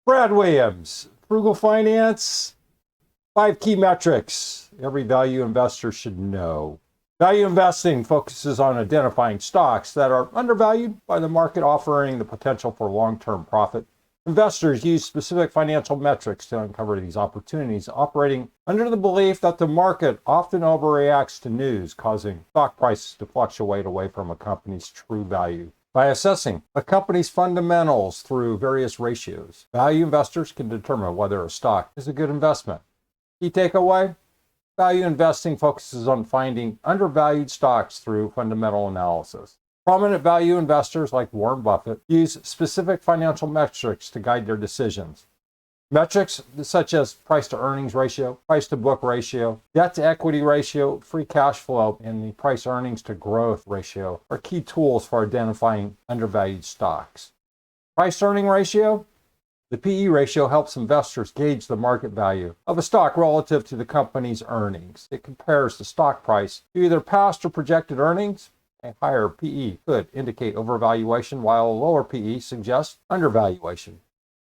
Brad Williams, Frugal Finance, 5 key metrics every value investor should know. Value investing focuses on identifying stocks that are undervalued by the market, offering the potential for long-term profit. Investors use specific financial metrics to uncover these opportunities, operating under the belief that the market often overreacts to news, causing stock prices to fluctuate away from a company's true value. By assessing a company's fundamentals through various ratios, value investors can determine whether a stock is a good investment. Key takeaway: value investing focuses on finding undervalued stocks through fundamental analysis. Prominent value investors like Warren Buffett use specific financial metrics to guide their decisions. Metrics such as price-to-earnings ratio, price-to-book ratio, debt-to-equity ratio, free cash flow, and the price-earnings-to-growth ratio are key tools for identifying undervalued stocks. Price-earning ratio: the PE ratio helps investors gauge the market value of a stock relative to the company's earnings. It compares the stock price to either past or projected earnings. A higher PE could indicate overvaluation, while a lower PE suggests undervaluation.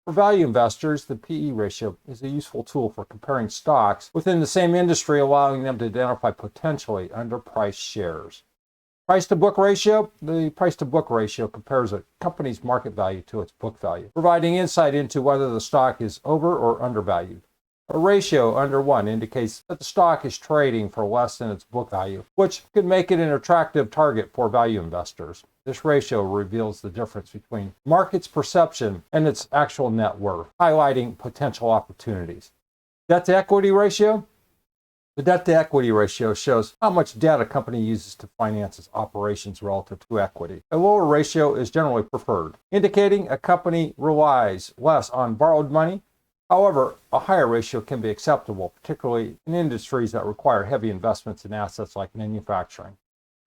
For value investors, the PE ratio is a useful tool for comparing stocks within the same industry, allowing them to identify potentially underpriced shares. Price-to-book ratio: the price-to-book ratio compares a company's market value to its book value, providing insight into whether the stock is over or undervalued. A ratio under 1 indicates that the stock is trading for less than its book value, which could make it an attractive target for value investors. This ratio reveals the difference between market's perception and its actual net worth, highlighting potential opportunities. Debt-to-equity ratio: the debt-to-equity ratio shows how much debt a company uses to finance its operations relative to equity. A lower ratio is generally preferred, indicating a company relies less on borrowed money. However, a higher ratio can be acceptable, particularly in industries that require heavy investments in assets like manufacturing.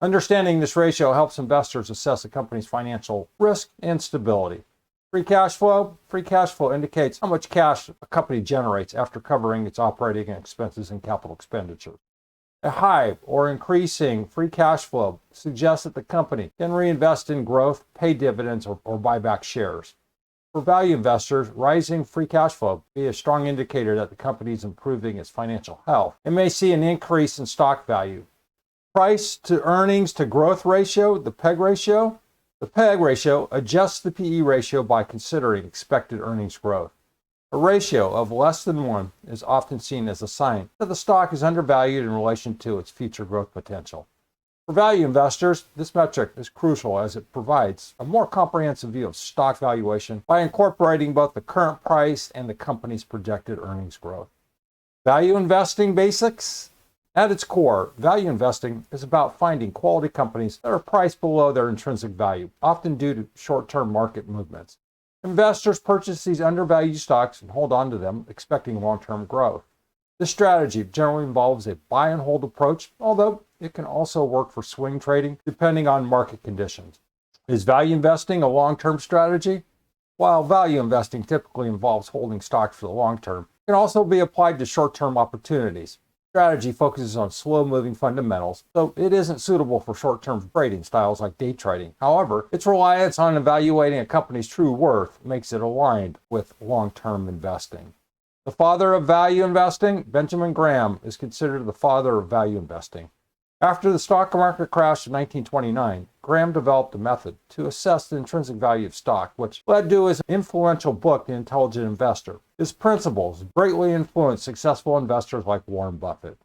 Understanding this ratio helps investors assess a company's financial risk and stability. Free cash flow: free cash flow indicates how much cash a company generates after covering its operating expenses and capital expenditures. A high or increasing free cash flow suggests that the company can reinvest in growth, pay dividends, or buy back shares. For value investors, rising free cash flow may be a strong indicator that the company is improving its financial health and may see an increase in stock value. Price-to-earnings-to-growth ratio: the PEG ratio. The PEG ratio adjusts the PE ratio by considering expected earnings growth. A ratio of less than 1 is often seen as a sign that the stock is undervalued in relation to its future growth potential. For value investors, this metric is crucial as it provides a more comprehensive view of stock valuation by incorporating both the current price and the company's projected earnings growth. Value investing basics: at its core, value investing is about finding quality companies that are priced below their intrinsic value, often due to short-term market movements. Investors purchase these undervalued stocks and hold on to them, expecting long-term growth. This strategy generally involves a buy and hold approach, although it can also work for swing trading depending on market conditions. Is value investing a long-term strategy? While value investing typically involves holding stocks for the long term, it can also be applied to short-term opportunities. Strategy focuses on slow-moving fundamentals, so it isn't suitable for short-term trading styles like day trading. However, its reliance on evaluating a company's true worth makes it aligned with long-term investing. The father of value investing: Benjamin Graham is considered the father of value investing. After the stock market crashed in 1929, Graham developed a method to assess the intrinsic value of stock, which led to his influential book, The Intelligent Investor. His principles greatly influenced successful investors like Warren Buffett.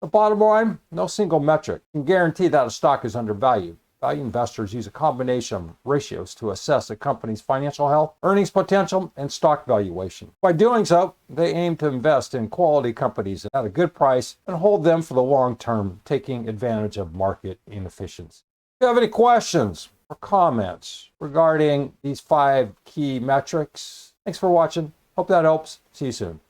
The bottom line: no single metric can guarantee that a stock is undervalued. Value investors use a combination of ratios to assess a company's financial health, earnings potential, and stock valuation. By doing so, they aim to invest in quality companies at a good price and hold them for the long term, taking advantage of market inefficiency. If you have any questions or comments regarding these 5 key metrics, thanks for watching. Hope that helps. See you soon.